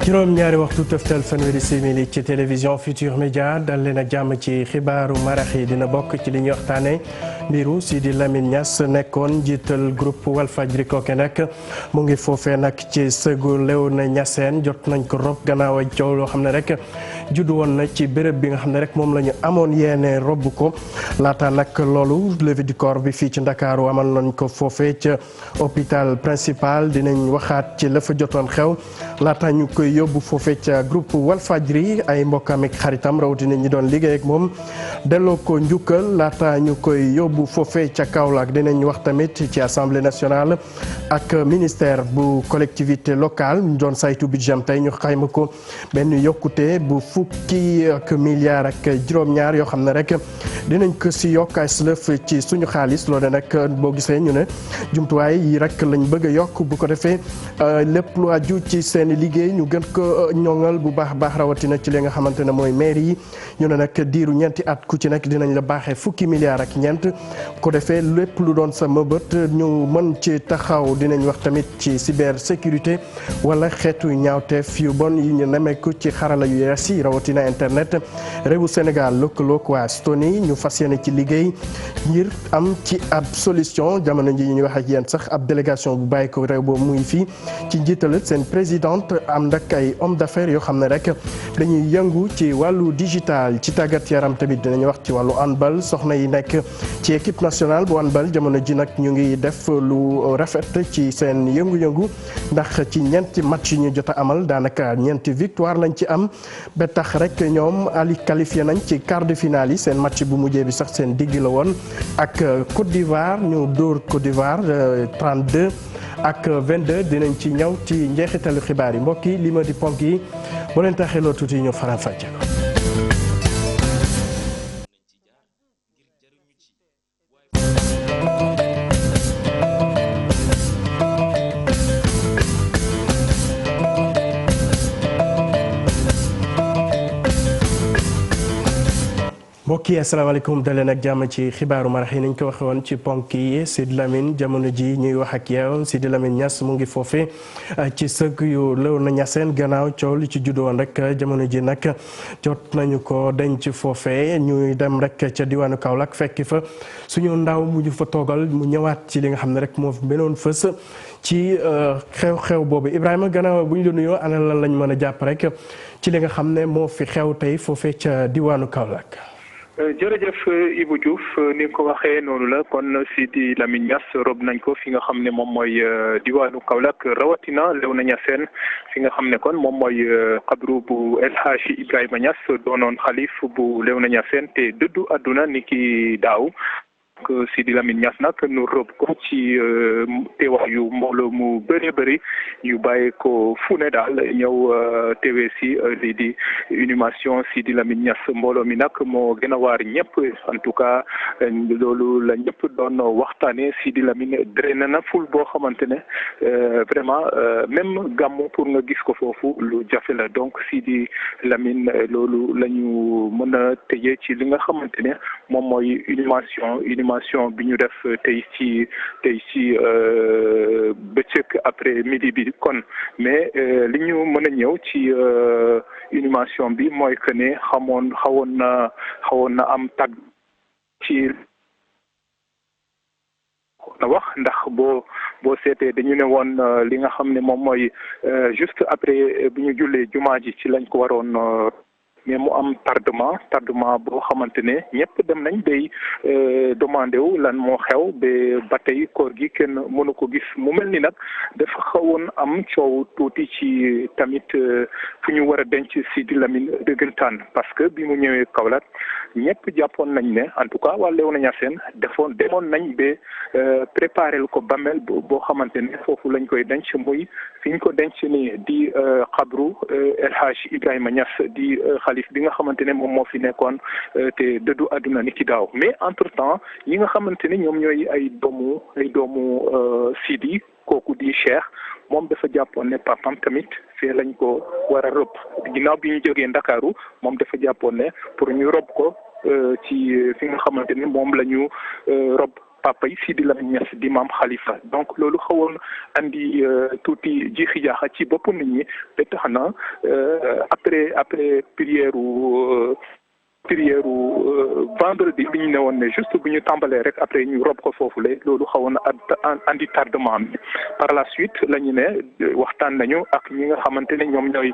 juróom-ñaari waxtu tëftal fanweeri simili ci télévision Futur Média dal leen ak jàmm ci xibaaru marax yi dina bokk ci li ñuy waxtaane mbiru Sidi Lamine Niass nekkoon njiital groupe Walfadjri kooke nag mu ngi foofee nag ci sëgu Léona Niassène jot nañ ko rob gannaaw ak coow loo xam ne rek juddu woon na ci béréb bi nga xam ne rek moom la ñu amoon yéene robb ko laata nag loolu levée du corps bi fii ci Ndakaaru amal nañ ko foofee ca hôpital principal dinañ waxaat ci la fa jotoon xew laata ñu koy yóbbu foofee ca groupe Walfadjri ay mbokkam ak xaritam rawatina ñi doon liggéey ak moom delloo ko njukkal laata ñu koy yóbbu foofee ca Kaolack dinañ wax tamit ci assemblée nationale ak ministère bu collectivité locale ñu doon saytu budget tey ñu xayma ko benn yokkute bu fukki ak milliards ak juróom-ñaar yoo xam ne rek dinañ ko si yokk ay lëf ci suñu xaalis loolu nag boo gisee ñu ne jumtuwaay yi rek lañ bëgg a yokk bu ko defee lépp lu aju ci seen liggéey ñu gën ko ñoŋal bu baax baax rawatina ci li nga xamante ne mooy maire yi ñu ne nag diiru ñeenti at ku ci nekk dinañ la baaxee fukki milliards ak ñeent bu ko defee lépp lu doon sa mëbët ñu mën ci taxaw dinañ wax tamit ci cybersécurité wala xeetu ñaawteef yu bon yi ñu nemeeku ci xarala yu yees yi rawatina internet réewu Sénégal lëkkaloog waa Estonie ñu fas yéene ci liggéey ngir am ci ab solution jamono ji ñu wax ak yéen sax ab délégation bu bàyyi ko réew boobu muy fii ci njiital seen présidente am nag ay homme d'affaires yoo xam ne rek dañuy yëngu ci wàllu digital ci tàggat yaram tamit dinañu wax ci wàllu handball soxna yi nekk ci équipe nationale bu handball jamono ji nag ñu ngi def lu rafet ci seen yëngu-yëngu ndax ci ñeenti match yi ñu jot a amal daanaka ñeenti victoire lañ ci am ba tax rek ñoom ali qualifié nañ ci quart de finale yi seen match bu mujjee bi sax seen digg la woon ak Côte d'Ivoire ñu dóor Côte d'Ivoire 32 ak 22 dinañ ci ñëw ci njeexitalu xibaar yi mbokk yi li ma di ponk yi boo leen taxee loo tuuti ñu faram fàcce ko. mbokk yi asalaamaaleykum daleen ak jàmm ci xibaaru marax yi nañ ko waxe woon ci ponk yi Sidi Lamine jamono ji ñuy wax ak yow Sidi Lamine Niass mu ngi foofe ci sëg yu Léona Niassène gannaaw coow li ci juddoo woon rek jamono ji nag jot nañu ko denc foofe ñuy dem rek ca diwaanu Kaolack fekki fa suñu ndaw mu ñu fa toogal mu ñëwaat ci li nga xam ne rek moo fi benoon fës ci xew-xew boobu Ibrahima gannaaw bu ñu la nuyoo ana lan lañ mën a jàpp rek ci li nga xam ne moo fi xew tey foofe ca diwaanu Kaolack. jërëjëf Ibou Diouf ni nga ko waxee noonu la kon Sidi Lamine Niass rob nañ ko fi nga xam ne moom mooy diwaanu Kaolack rawatina Léona Niassène fi nga xam ne kon moom mooy xabru bu El Hadji Ibrahima Niass doonoon xalif bu Léona Niassène te dëddu àdduna ni ki daaw. Sidi Lamine Niass nag nu rob ko ci teewaayu mbooloo mu bëree bëri yu bàyyi ko fu ne daal ñëw teewee si lii di inhumation Sidi Lamine Niass mbooloo mi nag moo gën a waar ñëpp en tout cas loolu la ñëpp doon waxtaanee Sidi Lamine drainer na ful boo xamante ne vraiment même gàmmu pour nga gis ko foofu lu jafe la donc Sidi Lamine loolu la ñu mën a tëjee ci li nga xamante ne moom mooy inhumation bi ñu def tey ci bëccëg après midi bi kon mais li ñu mën a ñëw ci inhumation bi mooy que ne xawoon na am tag ci na wax ndax boo seetee dañu ne woon li nga xam ne moom mooy juste après bi ñu jullee jumaa ji ci lañ ko waroon mais mu am tardement boo xamante ne ñëpp dem nañ day demandé wu lan moo xew ba tey koor gi kenn mënu ko gis mu mel ni nag dafa xawoon am coow tuuti ci tamit fu ñu war a denc Sidi Lamine dëggantaan parce que bi mu ñëwee Kaolack ñëpp jàppoon nañ ne en tout cas waa Léona Niassène demoon nañ ba préparé ko bamel boo xamante ne foofu lañ koy denc muy fi ñu ko denc ni di xabru El Hadji Ibrahima Niass di xalif bi nga xamante ne moom moo fi nekkoon te dëddu àdduna ni ki daaw mais entre temps ñi nga xamante ne ñoom ñooy ay doomu Sidi kooku di Cheikh moom dafa jàppoon ne papam tamit fee lañ ko war a rob ginnaaw bi ñu jógee Ndakaaru moom dafa jàppoon ne pour ñu rob ko ci fi nga xamante ne moom la ñu rob papa yi Sidi Lamine Niass di maam Khalifa donc loolu xawoon andi tuuti jiixi jaaxa ci bopp nit ñi ba tax na après prière vendredi bi ñu ne woon ne juste bu ñu tàmbalee rek après ñu rob ko foofule loolu xawoon andi tardement bi par la suite la ñu ne waxtaan nañu ak ñi nga xamante ne ñoom ñooy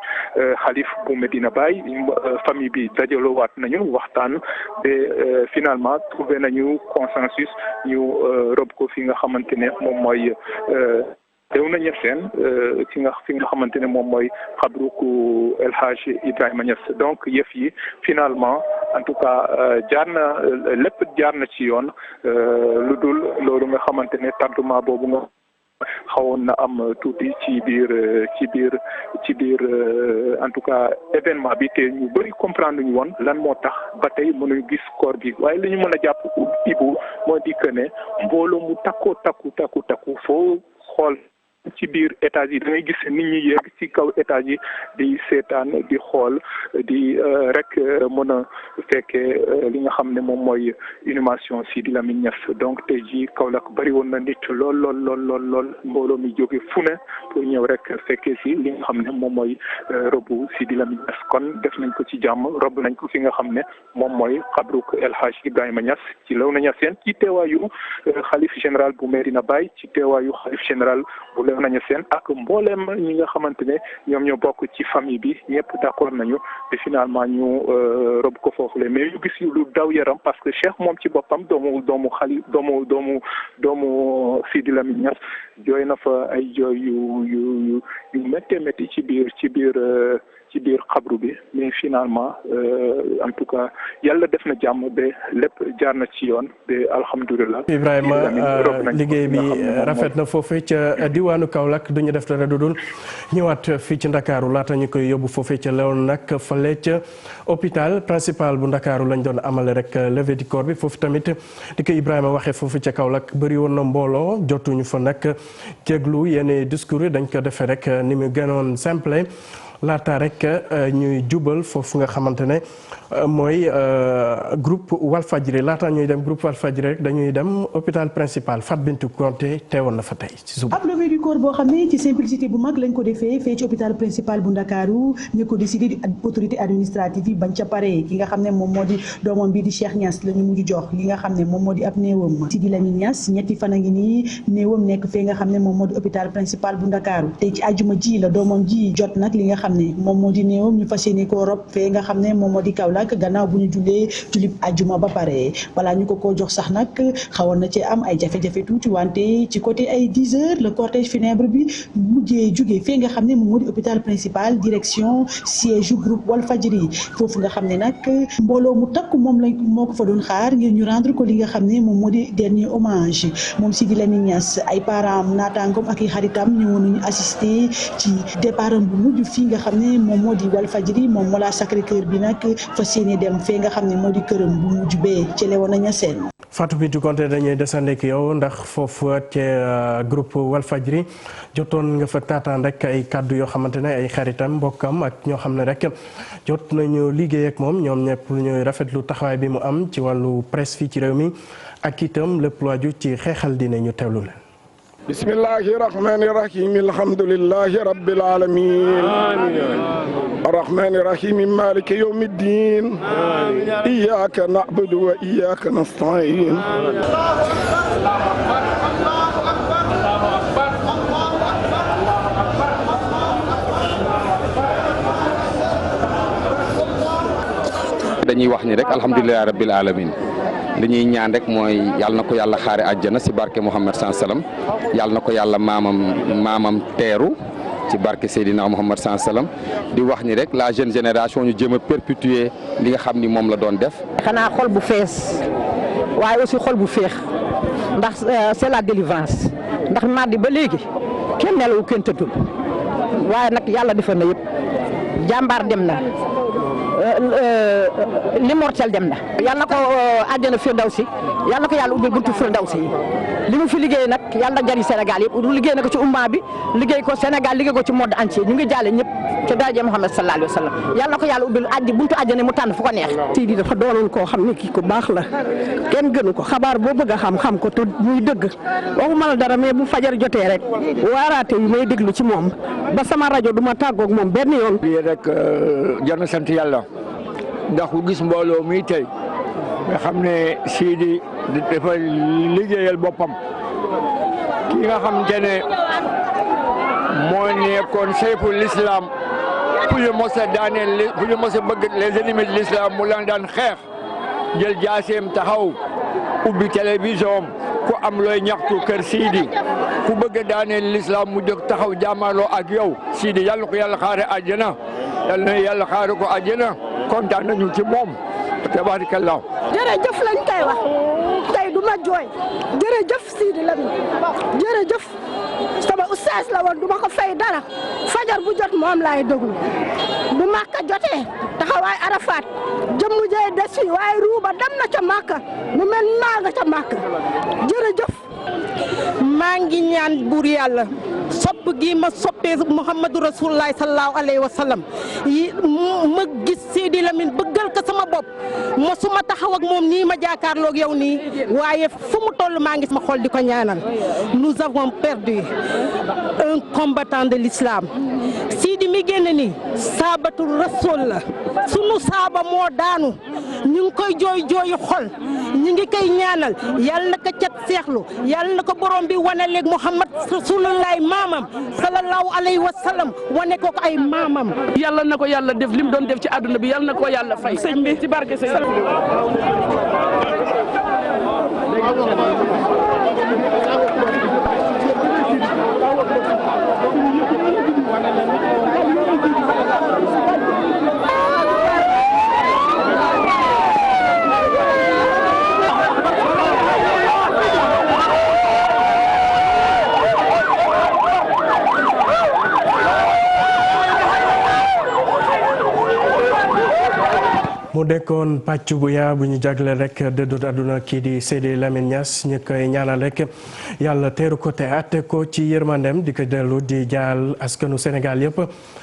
xalif bu Medina Baye famille bi dajaloowaat nañu waxtaan ba finalement trouvé nañu consensus ñu rob ko fi nga xamante ne moom mooy Léona Niassène fi nga xamante ne moom mooy xabruku El Hadj Ibrahima Niass donc yëf yi finalement en tout cas lépp jaar na ci yoon lu dul loolu nga xamante ne tardement boobu nga xawoon na am tuuti ci biir en tout cas événement bi te ñu bëri comprendre ñu woon lan moo tax ba tey mënuñu gis corps bi waaye li ñu mën a jàpp Ibu moo di que ne mbooloo mu takku foo xool ci biir étage yi da ngay gis nit ñi yegg ci kaw étage yi di seetaan di xool di rek mën a fekkee li nga xam ne moom mooy inhumation Sidi Lamine Niass donc tey jii Kaolack bari woon na nit lool mbooloo mi jóge fu ne pour ñëw rek fekkee si li nga xam ne moom mooy robu Sidi Lamine Niass kon def nañ ko ci jàmm rob nañ ko fi nga xam ne moom mooy xabruk El Hadj Ibrahima Niass ci Léona Niassène ci teewaayu xalif général bu Medina Baye ci teewaayu xalif général bu Léona Niassène ak mbooleem ñi nga xamante ne ñoom ñoo bokk ci famille bi ñëpp d'accord nañu te finalement ñu rob ko foofule mais ñu gis lu daw yaram parce que Cheikh moom ci boppam doomu Sidi Lamine Niass jooy na fa ay jooy yu métti ci biir xabru bi mais finalement en tout cas yàlla def na jàmm ba lépp jaar na ci yoon ba alhamdulilah. Ibrahima liggéey bi rafet na foofee ca diwaanu Kaolack du ñu def dara dudul ñëwaat fii ci Ndakaaru laata ñu koy yóbbu foofee ca Léona nag fale ca hôpital principal bu Ndakaaru lañ doon amale rek levée du corps bi foofu tamit di ko Ibrahima waxee foofu ca Kaolack bëri woon na mbooloo jotuñu fa nag jéglu yenn discours yi dañ ko defee rek ni mu gënoon simple. laata rek ñuy jubal foofu nga xamante ne mooy groupe Walfadjri laata ñuy dem groupe Walfadjri rek dañuy dem hôpital principal Fat Bintou Konté teewoon na fa tey ci suba. ab levée du corps boo xam ne ci simplicité bu mag lañ ko defee fee ci hôpital principal bu Ndakaaru ñu ko décidé di autorité administrative yi bañ ca pare ki nga xam ne moom moo di doomam bi di Cheikh Niass la ñu mujj jox li nga xam ne moom moo di ab néewam Sidi Lamine Niass ñetti fan a ngi nii néewam nekk fee nga xam ne moom moo di hôpital principal bu Ndakaaru tey ci àjjuma ji la doomam ji jot nag li nga xam ne moom moo di néewam ñu fas yéene koo rob fee nga xam ne moom moo di Kaolack gannaaw bu ñu jullee julib àjjuma ba pare balaa ñu ko jox sax nag xawoon na ci am ay jafe-jafe tuuti wante ci côté ay 10 heures le cortège funèbre bi mujjee jugee fee nga xam ne moom moo di hôpital principal direction siège groupe Walfadjri foofu nga xam ne nag mbooloo mu takk moo ko fa doon xaar ngir ñu rendre ko li nga xam ne moom moo di dernier hommage moom Sidi Lamine Niass ay parents naataangoom ak i xaritam ñëwoon nañu assister ci départam bu mujj fii nga xam ne moom moo di Walfadjri moom moo la Sacré-Cœur bi nag fas yéene dem fee nga xam ne moo di këram bu mujj bee ci Léona Niassène. Fatou Bintou Konté dañuy desandi ak yow ndax foofu ci groupe Walfadjri jotoon nga fa taataan rek ay kàddu yoo xamante ne ay xaritam mbokkam ak ñoo xam ne rek jot nañu liggéey ak moom ñoom ñëpp ñooy rafetlu taxawaay bi mu am ci wàllu presse fii ci réew mi ak itam lépp lu aju ci xeexal dina ñu teewlu leen. bismillahi rahmani rahim alhamdulillahi rabbil alamin arrahmani rahim maliki yawmiddin iyyaka na'budu wa iyyaka nasta'in dañuy wax ni rek alhamdulillahi rabbil alamin li ñuy ñaan rek mooy yàlla na ko yàlla xaare àjjana si barke Muhammad sallam yàlla na ko yàlla maamam teeru ci barke Seydina Muhammad sallam di wax ni rek la jeune génération ñu jéem a perpétuer li nga xam ni moom la doon def. xanaa xol bu fees waaye aussi xol bu féex ndax c'est la délivrance ndax mardi ba léegi kenn nelawu kenn tëddul waaye nag yàlla defal na yëpp jàmbaar dem na l'immortel dem na yal na ko àjjana firdawsi yal na ko yàlla ubbil buntu firdawsi yi li mu fi liggéey nag yal na jariñ Sénégal yëpp liggéey na ko ci umma bi liggéey ko Sénégal liggéey ko ci monde entier ñu ngi jaale ñëpp ci daraja Muhammad sallallahu alayhi wa sallam yal na ko yàlla ubbil buntu àjjana mu tànn fu ko neex. Sidi dafa doonoon koo xam ne kii ku baax la kenn gënu ko xabaar boo bëgg a xam ko te muy dëgg waxuma la dara mais bu fajar jotee rek waaraate yi may déglu ci moom ba sama rajo du ma tàggoog moom benn yoon. lii rek jar na sant yàlla ndax ku gis mbooloo mi tey nga xam ne Sidi dafa liggéeyal boppam ki nga xamante ne moo nekkoon sayfu l'islam fu ñu mos a daaneel fu ñu mos a bëgg les ennemis de l'islam mu leen daan xeex jël jaaseem taxaw ubbi télévision ku am looy ñaxtu kër Sidi ku bëgg daaneel l'islam mu jóg taxaw jaamaloo ak yow Sidi yàlla ko yàlla xaare àjjana yàlla na yàlla xaare ko àjjana kontaan nañu ci moom tabarakallah. jërëjëf lañ koy wax tey du ma jooy jërëjëf Sidi Lamine jërëjëf sama ustaas la woon du ma ko fay dara fajar bu jot moom laay déglu bu Makka jotee taxawaay Arafat jëmmu jee des fi waaye ruuba dem na ca Makka mu mel maa nga ca Makka jërëjëf. maa ngi ñaan buur yàlla sopp gi ma soppee Muhammadu Rasulullah sallallahu alayhi wa sallam yi ma gis Sidi Lamine bëggal ko sama bopp mosuma taxaw ak moom nii ma jàkkaarloog yow nii waaye fu mu toll maa ngi sama xol di ko ñaanal. Nous avons perdu un combattant de l'islam Sidi mi génn nii saabatu rasul la sunu saaba moo daanu ñu ngi koy jooyu xol ñu ngi koy ñaanal yàlla na ko cat seexlu yàlla na ko borom bi wane leeg Muhammad Rasulullah maamam sallallahu alayhi wa sallam wane ko ay maamam. yàlla na ko yàlla def li mu doon def ci àdduna bi yàlla na ko yàlla fay. sëñ bi ci barke sëñ mu dekkoon pàcc bu yaa bu ñu jagleel rek dëddu àdduna kii di Sidi Lamine Niass ñu koy ñaanal rek yàlla teeru ko te àtte ko ci yërmandem di ko dellu di jaal askanu Sénégal yëpp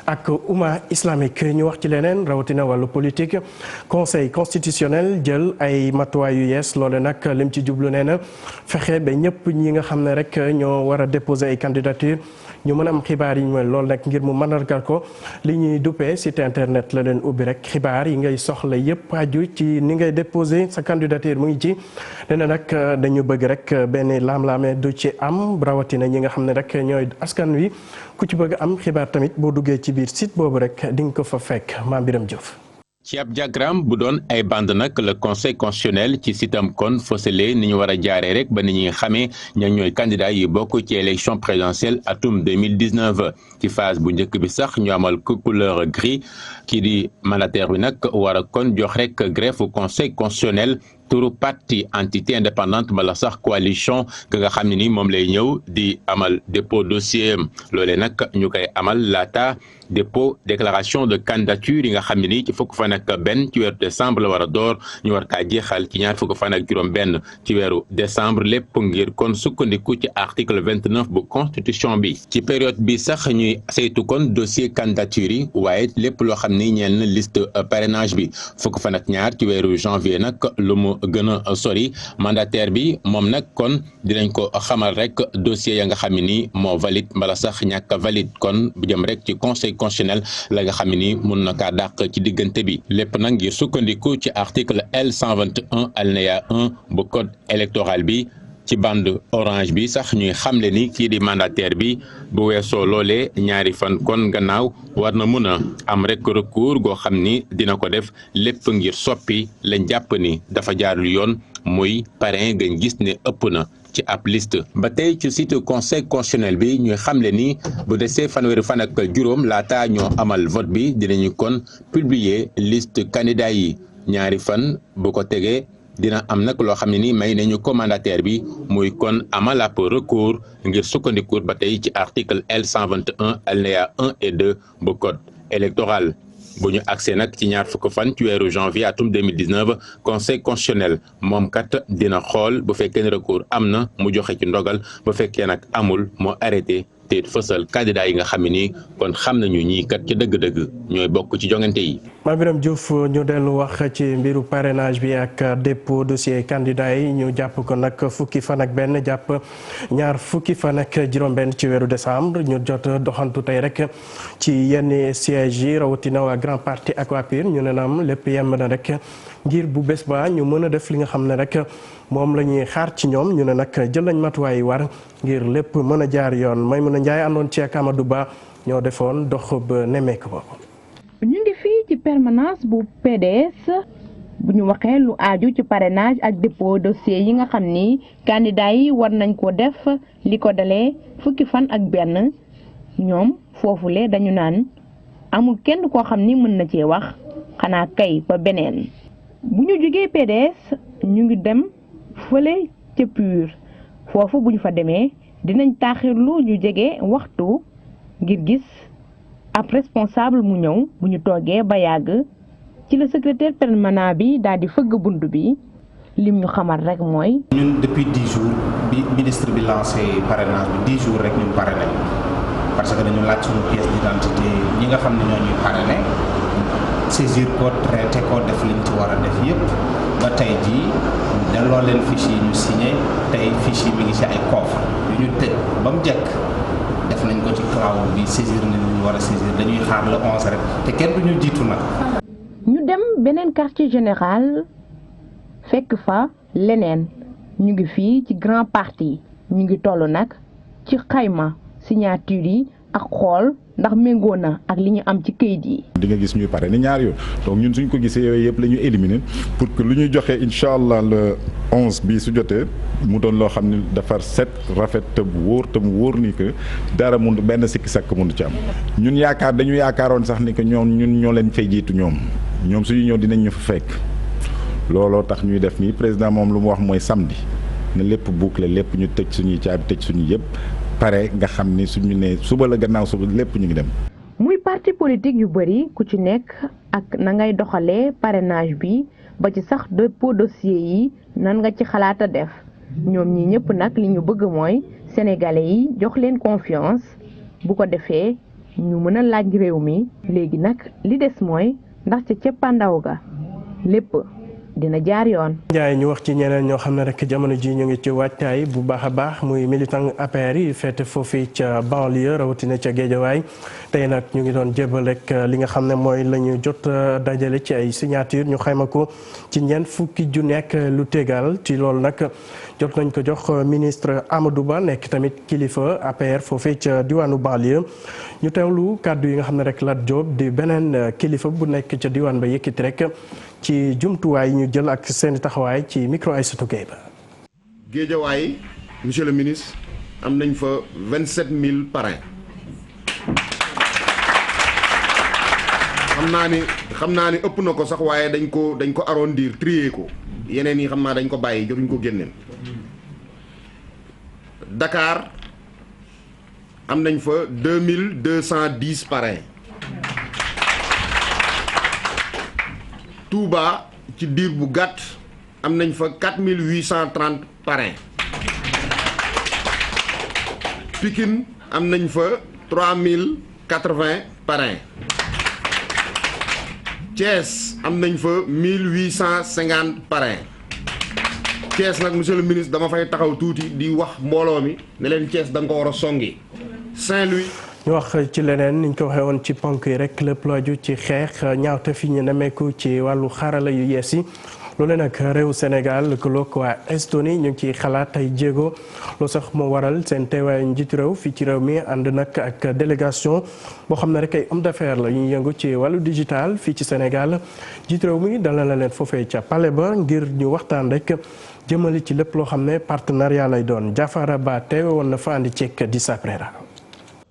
ak umma islamique ñu wax ci leneen rawatina wàllu politique conseil constitutionnel jël ay matuwaay yu yees loole nag lim ci jublu nee na fexe ba ñëpp ñi nga xam ne rek ñoo war a déposer ay candidature ñu mën a am xibaar yi ñu mel loolu nag ngir mu mandargal ko li ñuy duppee site internet la leen ubbi rek xibaar yi ngay soxla yëpp aju ci ni ngay déposer sa candidature mu ngi ci nee na nag dañu bëgg rek benn laam-laame du ci am rawatina ñi nga xam ne rek ñooy askan wi ku ci bëgg am xibaar tamit boo duggee ci biir site boobu rek di nga ko fa fekk Mame Biram Diouf. ci ab diagramme bu doon ay bande nag le conseil constitutionnel ci sitam kon fësale ni ñu war a jaaree rek ba ni ñuy xamee ña ñooy candidat yi bokk ci élection présidentielle atum 2019 ci phase bu njëkk bi sax ñu amal couleur gris kii di mandataire bi nag war a kon jox rek greffe au conseil constitutionnel turu parti entité indépendante wala sax coalition ka nga xam ne ni moom lay ñëw di amal dépôt dossier am loolee nag ñu koy amal laata dépôt déclaration de candidature yi nga xam ne ni ci fukk fan ak benn ci weeru décembre la war a door ñu war kaa jeexal ci ñaar fukk fan ak juróom benn ci weeru décembre lépp ngir kon sukkandiku ci article 29 bu constitution bi ci période bi sax ñuy saytu kon dossier candidature yi waaye lépp loo xam ni ñeel na liste parrainage bi fukk fan ak ñaar ci weeru janvier nag lu mu gën a sori mandataire bi moom nag kon dinañ ko xamal rek dossier ya nga xam ne ni moo valide mbala sax ñàkk valide kon bu jëm rek ci conseil constitutionnel la nga xam ne ni mun na kaa dàq ci diggante bi lépp nag ngir sukkandiku ci article L121 alinéa 1 bu code électoral bi ci bande orange bi sax ñuy xamle ni kii di mandataire bi bu weesoo loolee ñaari fan kon gannaaw war na mun a am rek recours goo xam ni dina ko def lépp ngir soppi lañ jàpp ni dafa jaarul yoon muy parrain gañ gis ne ëpp na ci ab liste. ba tey ci site conseil constitutionnel bi ñuy xamle ni bu desee fanweeri fan ak juróom laata ñoo amal vote bi dinañu kon publier liste candidat yi ñaari fan bu ko tegee dina am nag loo xam ne ni may nañu ko mandataire bi muy kon amal ab recours ngir sukkandiku ba tey ci article L121 alinéa 1 et 2 bu code électoral bu ñu agsee nag ci ñaar fukk fan ci weeru janvier atum 2019 conseil constitutionnel moom kat dina xool bu fekkee ne recours am na mu joxe ci ndogal bu fekkee nag amul moo arrêté te fësal candidat yi nga xam ne nii kon xam nañu ñii kat ci dëgg-dëgg ñooy bokk ci jongante yi. Mame Birame Diouf ñu dellu wax ci mbiru parrainage bi ak dépôt dossier candidat yi ñu jàpp ko nag fukki fan ak benn jàpp ñaar fukki fan ak juróom-benn ci weeru décembre ñu jot doxantu tey rek ci yenn sièges yi rawatina waa grand parti ak waa PUR ñu ne naam lépp yemb na rek ngir bu bés ba ñu mën a def li nga xam ne rek moom la ñuy xaar ci ñoom ñu ne nag jël nañ matuwaay yi war ngir lépp mën a jaar yoon Maimouna Ndiaye àndoon ci ak Amadou Ba ñoo defoon dox ba nemmeeku boobu. ñu ngi fii ci permanence bu PDS bu ñu waxee lu aaju ci parrainage ak dépôt dossier yi nga xam ni candidat yi war nañ ko def li ko dalee fukki fan ak benn ñoom foofule dañu naan amul kenn koo xam ni mën na cee wax xanaa kay ba beneen bu ñu jógee PDS ñu ngi dem fële ca PUR foofu bu ñu fa demee dinañ taaxirlu ñu jege waxtu ngir gis ab responsable mu ñëw bu ñu toogee ba yàgg ci la secrétaire permanent bi daal di fëgg bunt bi lim ñu xamal rek mooy. ñun depuis 10 jours bi ministre bi lancé parrainage bi 10 jours rek ñun parrainé parce que dañu laaj suñu pièce d'identité ñi nga xam ne ñoo ñuy parrainé saisir ko traité ko def liñ ci war a def yëpp ba tey jii delloo leen fiche yi ñu signé tey fiche yi mi ngi ci ay coffre yu ñu tëj ba mu jekk def nañ ko ci cloud bi saisir nañ ñu war a saisir dañuy xaar le 11 rek te kenn du ñu jiitu nag. ñu dem beneen quartier général fekk fa leneen ñu ngi fii ci grand parti ñu ngi toll nag ci xayma signature yi ak xool ndax méngoo na ak li ñu am ci kayit yi. di nga gis ñuy pare ni ñaar yoon donc ñun suñ ko gisee yooyu yëpp la ñu éliminer pour que lu ñuy joxe incha allah le 11 bi su jotee mu doon loo xam ne dafa set rafet te mu wóor ni que dara mun benn sikki sakk mënu ci am. ñun dañu yaakaaroon sax ni que ñun ñoo leen fay jiitu ñoom suñu ñëw dinañ ñu fa fekk looloo tax ñuy def nii président moom lu mu wax mooy samedi ne lépp boucler lépp ñu tëj suñuy caabi tëj suñu yëpp. pare nga xam ni suñu ne suba la gannaaw suba lépp ñu ngi dem. muy parti politique yu bëri ku ci nekk ak na ngay doxalee parrainage bi ba ci sax dépôt dossier yi nan nga ci xalaat a def ñoom ñi ñëpp nag li ñu bëgg mooy sénégalais yi jox leen confiance bu ko defee ñu mën a laaj réew mi léegi nag li des mooy ndax ca cëppandaw ga lépp dina jaar yoon. Ndiaye ñu wax ci ñeneen ñoo xam ne rek jamono ji ñu ngi ci waajtaay bu baax a baax muy militant APR yi féete foofu ca banlieue rawatina ca Géejawaay tey nag ñu ngi doon jébal rek li nga xam ne mooy la ñu jot dajale ci ay signature ñu xayma ko ci ñeent fukki ju nekk lu tegal ci loolu nag jot nañ ko jox ministre Amadou Ba nekk tamit kilifa APR foofu ca diwaanu banlieue ñu teewlu kàddu yi nga xam ne rek Lat Diop di beneen kilifa bu nekk ca diwaan ba yëkkati rek. ci jumtuwaay yi ñu jël ak seeni taxawaay ci micro ay sutukay ba. Géejawaay monsieur le ministre am nañ fa 27000 parrains xam naa ni ëpp na ko sax waaye dañ ko arrondir trier ko yeneen yi xam naa dañ ko bàyyi jotuñ ko génneel. Dakar am nañ fa 2210 parrains. Touba ci diir bu gàtt am nañ fa 4830 parrains. Pikine am nañ fa 3080 parrains. Thiès am nañ fa 1850 parrains. Thiès nag monsieur le ministre dama fay taxaw tuuti di wax mbooloo mi ne leen Thiès da nga ko war a songi. Saint-Louis. ñu wax ci leneen ni ñu ko waxee woon ci ponk yi rek lépp lu aju ci xeex ñaawte fi ñu nemmeeku ci wàllu xarala yu yees yi loolu nag réew Sénégal lëkkaloog waa Estonie ñu ngi ciy xalaat ay jéego loo sax moo waral seen teewaayu njiitu réew fii ci réew mi ànd nag ak délégation boo xam ne rek ay homme d'affaires la ñuy yëngu ci wàllu digital fii ci Sénégal njiitu réew mi dalal na leen foofee ca Palais ba ngir ñu waxtaan rek jëmali ci lépp loo xam ne partenariat lay doon Jafara Ba teewe woon na fa andi ceek di saprera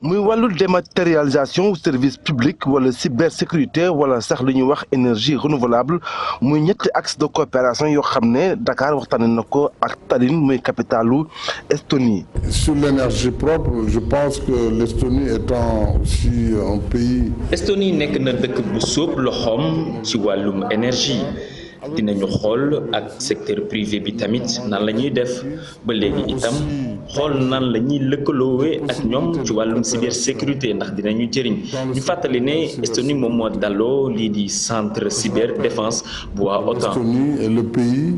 muy wàllu dématérialisation service public wala cybersécurité wala sax lu ñuy wax énergie renouvelable muy ñetti axe de coopération yoo xam ne Dakar waxtaanee na ko ak Tallinn muy capitalu Estonie. Sur l'énergie propre, je pense que l'Estonie étant aussi un pays. Estonie nekk na dëkk bu sóob loxoom ci wàllum énergie. dinañu xool ak secteur privé bi tamit nan la ñuy def ba léegi itam xool nan la ñuy lëkkaloowee ak ñoom ci wàllum cybersécurité ndax dinañu jëriñ ñu fàttali ne Estonie moom moo daloo lii di centre cyberdéfense bu waa OTAN. L'Estonie est le pays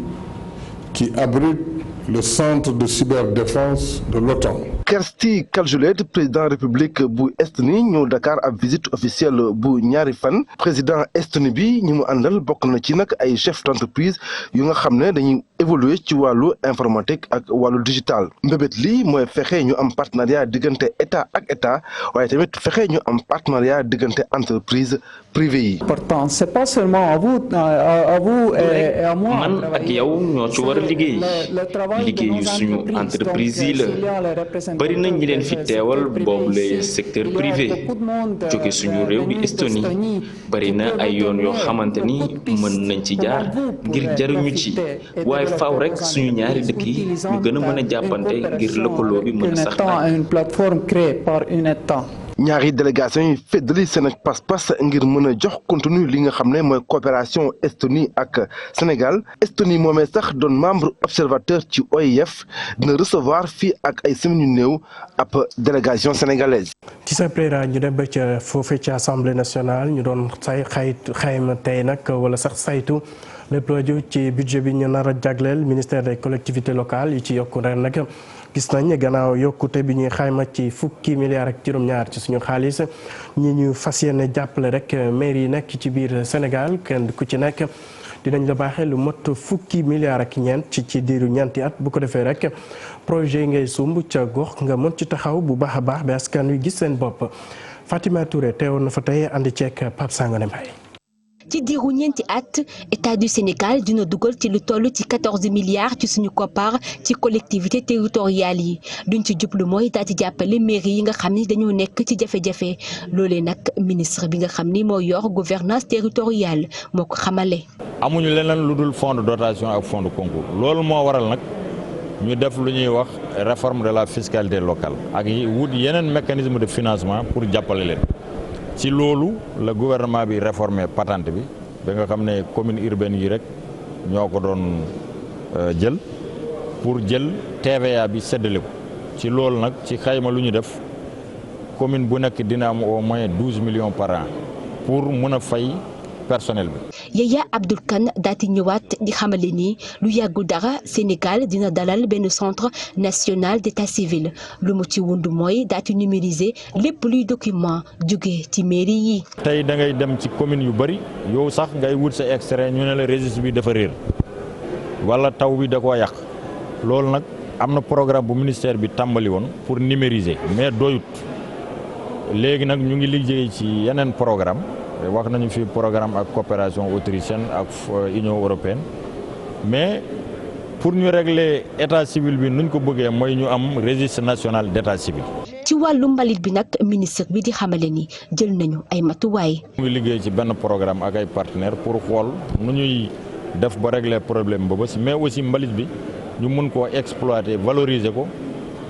qui abrite le centre de cyberdéfense de l'OTAN. Kersti Kaljulaid président république bu Estonie ñëw Dakar ab visite officielle bu ñaari fan président Estonie bi ñi mu àndal bokk na ci nag ay chef d'entreprise yu nga xam ne dañuy évoluer ci wàllu informatique ak wàllu digital mbébét lii mooy fexe ñu am partenariat diggante état ak état waaye tamit fexe ñu am partenariat diggante entreprise privée yi. Pourtant, c'est pas seulement à vous et à moi. man ak yow ñoo ci war a liggéey liggéeyu suñu entreprise yi la. bari na ñi leen fi teewal boobu le secteur privé jóge suñu réew bi Estonie bari na ay yoon yoo xamante ni mën nañ ci jaar ngir jaruñu ci waaye faaw rek suñu ñaari dëkk yi ñu gën a mën a jàppante ngir lëkkaloo bi mën a sax une plateforme créée par un État. ñaari délégation yi feddali seen ak pas-pas ngir mën a jox contenu li nga xam ne mooy coopération Estonie ak Sénégal Estonie moomee sax doon membre observateur ci OIF dina recevoir fii ak ay semaines yu néew ab délégation sénégalaise. ci sa préra ñu dem ba ca foofee ci assemblée nationale ñu doon xayma tey nag wala sax saytu lépp lu aju ci budget bi ñu nar a jagleel ministère des collectivités locales yi ci yokku ren nag. gis nañ gannaaw yokkute bi ñuy xayma ci fukki milliards ak juróom-ñaar ci suñu xaalis ñi ñu fas yéene jàppale rek maire yi nekk ci biir Sénégal kenn ku ci nekk dinañ la baaxee lu mot fukki milliards ak ñeent ci diiru ñeenti at bu ko defee rek projet yi ngay sumb ca gox nga mën ci taxaw bu baax a baax ba askan wi gis seen bopp Fatima Touré teewoon na fa tey andi ceek Pape Sangone Mbaye. ci diiru ñeenti at état du Sénégal dina dugal ci lu toll ci 14 milliards ci suñu koppar ci collectivité territoriales yi duñ ci jublu mooy daal di jàppale mairie yi nga xam ni dañoo nekk ci jafe-jafe loolee nag ministre bi nga xam ni moo yor gouvernance territoriale moo ko xamale. amuñu leneen lu dul fonds de dotation ak fonds de concours loolu moo waral nag ñu def lu ñuy wax réforme de la fiscalité locale ak wut yeneen mécanisme de financement pour jàppale leen. ci loolu la gouvernement bi réformé patente bi ba nga xam ne commune urbaine yi rek ñoo ko doon jël pour jël TVA bi séddale ko ci loolu nag ci xayma lu ñu def commune bu nekk dina am au moins 12 millions par an pour mën a fay personnel bi. Yaya Abdoul Kane daati ñëwaat di xamale ni lu yàggul dara Sénégal dina dalal benn centre national d'état civil lu mu ci wund mooy daati numériser lépp luy document jóge ci mairie yi. tey da ngay dem ci commune yu bari yow sax ngay wut sa extrait ñu ne la registre bi dafa réer wala taw bi da koo yàq loolu nag am na programme bu ministère bi tàmbali woon pour numériser mais doyut léegi nag ñu ngi liggéey ci yeneen programme wax nañu fi programme ak coopération autrichienne ak Union européenne mais pour ñu régler état civil bi nuñ ko bëggee mooy ñu am registre national d'état civil. ci wàllu mbalit bi nag ministre bi di xamale ni jël nañu ay matuwaay. mu ngi liggéey ci benn programme ak ay partenaires pour xool nu ñuy def ba régler problème boobu mais aussi mbalit bi ñu mun koo exploiter valoriser ko.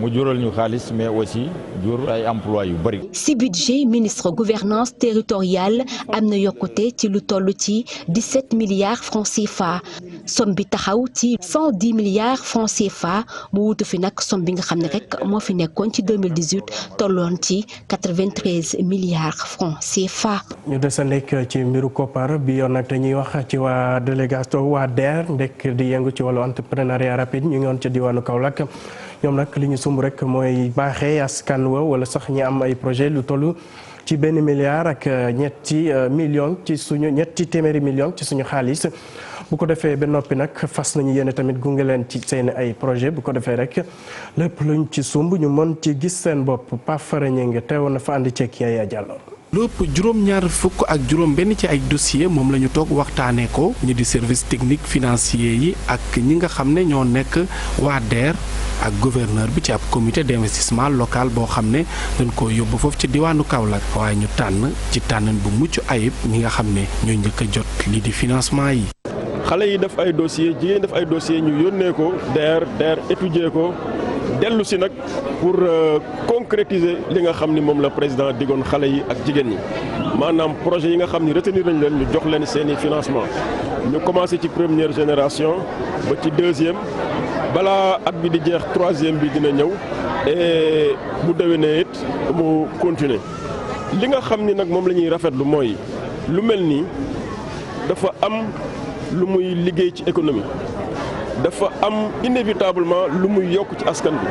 mu jural ñu xaalis mais aussi jur ay emploi yu bari. ci budget ministre gouvernance territoriale am na yokkute ci lu toll ci 17 milliards francs CFA somme bi taxaw ci 110 milliards francs CFA mu wutu fi nag somme bi nga xam ne rek moo fi nekkoon ci 2018 tolloon ci 93 milliards francs CFA. ñu des a nekk ci mbiru koppar bi yoon nag dañuy wax ci waa délégation waa DER ndekk di yëngu ci wàllu entrepreneuriat rapide ñu ngi woon ca diwaanu Kaolack. ñoom nag li ñu sumb rek mooy baaxee askan wa wala sax ñi am ay projet lu toll ci benn milliard ak ñetti téeméeri million ci suñu xaalis bu ko defee ba noppi nag fas nañu yéene tamit gunge leen ci seen ay projet bu ko defee rek lépp luñ ci sumb ñu mën ci gis seen bopp Pape Fara Ñing teewoon na fa andi ceeg Yaya Diallo. lépp juróom-ñaar fukk ak juróom benn ci ay dossier moom la ñu toog waxtaanee ko ñi di service technique financier yi ak ñi nga xam ne ñoo nekk waa DER ak gouverneur bi ci ab comité d'investissement local boo xam ne dañ ko yóbbu foofu ci diwaanu Kaolack waaye ñu tànn ci tànn bu mucc ayib ñi nga xam ne ñoo njëkk a jot lii di financement yi. xale yi def ay dossier jigéen def ay dossier ñu yónnee ko DER étudier ko dellu si nag pour concrétiser li nga xam ni moom la président digoon xale yi ak jigéen ñi maanaam projet yi nga xam ni retenir nañ leen ñu jox leen seeni financement ñu commencé ci première génération ba ci deuxième balaa at bi di jeex troisième bi dina ñëw et bu déwénee it mu continuer li nga xam ni nag moom la ñuy rafetlu mooy lu mel nii dafa am lu muy liggéey ci économie dafa am inévitablement lu muy yokk ci askan bi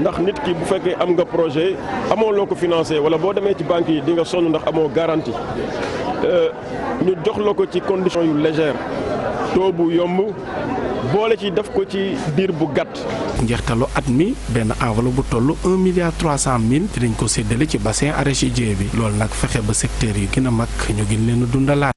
ndax nit ki bu fekkee am nga projet amoo loo ko financé wala boo demee ci banque yi di nga sonn ndax amoo garantie ñu jox la ko ci condition yu légère taux bu yomb boole ci def ko ci diir bu gàtt. njeextalu at mi benn enveloppe bu toll 1 milliard 300 mille dinañ ko séddale ci bassin arachidier bi loolu nag fexe ba secteur yi gën a mag ñu gën leen a dundalaat.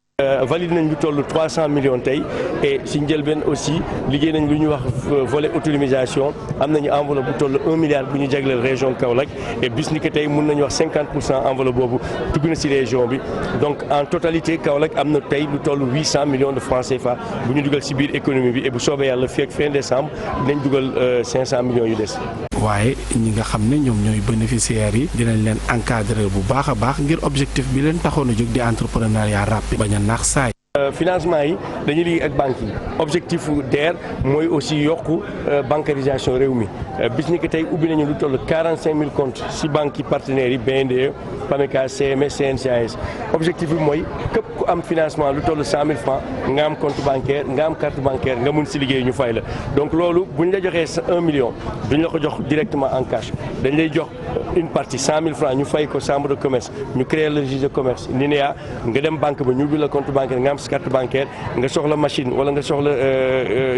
valide nañ lu toll 300 millions tey et si njëlbeen aussi liggéey nañ lu ñuy wax volet autonomisation am nañu enveloppe bu toll 1 milliard bu ñu jagleel région Kaolack et bis ni que tey mun nañu wax 50% enveloppe boobu dugg na si région bi donc en totalité Kaolack am na tey lu toll 800 millions de francs CFA bu ñu dugal si biir économie bi et bu soobee yàlla fii ak fin décembre dinañ dugal 500 millions yu des. waaye ñi nga xam ne ñoom ñooy bénéficiaires yi dinañ leen encadrer bu baax a baax ngir objectif bi leen taxoon a jóg di entrepreneuriat rapide bañ a naax saay. financement yi dañuy liggéey ak banques yi objectif DER mooy aussi yokku bancarisation réew mi bis ni que tey ubbi nañu lu toll 45 000 comptes si banques yi partenaires yi BNDE PAMECAS CMS CNCAS objectif bi mooy képp ku am financement lu toll 100 000 francs nga am compte bancaire nga am carte bancaire nga mun si liggéey ñu fay la donc loolu buñ la joxee 1 million duñ la ko jox directement en cash dañ lay jox une partie 100 000 francs ñu fay ko chambre de commerce ñu créer le registre de commerce NINEA nga dem banque ba ñu ubbi la compte bancaire nga am carte bancaire nga soxla machine wala nga soxla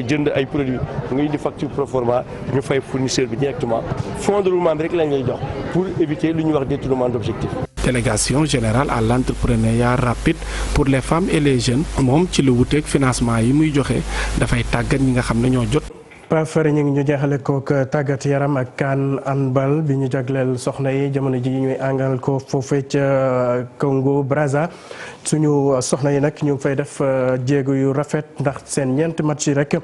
jënd ay produits nga indi facture pro forma ñu fay fournisseur bi directement fonds de roulement bi rek lañ lay jox pour éviter lu ñuy wax détournement d'objectif. délégation générale à l'entrepreneuriat rapide pour les femmes et les jeunes moom ci lu wuteeg financement yi muy joxe dafay tàggat ñi nga xam ne ñoo jot. Pape Fary ñu ngi ñu jeexale kook tàggat yaram ak CAN handball bi ñu jagleel soxna yi jamono ji ñuy àngal ko foofee ca Congo Brazza suñu soxna yi nag ñu ngi fay def jéego yu rafet ndax seen ñeenti match yi rek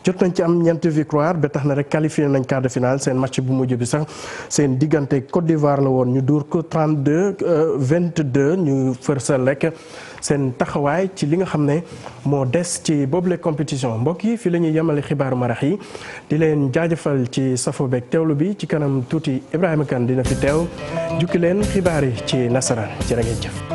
jot nañ ci am ñeenti victoire ba tax na rek qualifié nañ quart de finale seen match bu mujj bi sax seen diggante Côte d'Ivoire la woon ñu dóor ko 32-22 ñu fërsal rek seen taxawaay ci li nga xam ne moo des ci boobule compétition mbokk yi fii la ñuy yemale xibaaru marax yi di leen jaajëfal ci safo beeg teewlu bi ci kanam tuuti Ibrahima Kane dina fi teew jukki leen xibaar yi ci nasaraan jërë ngeen jëf.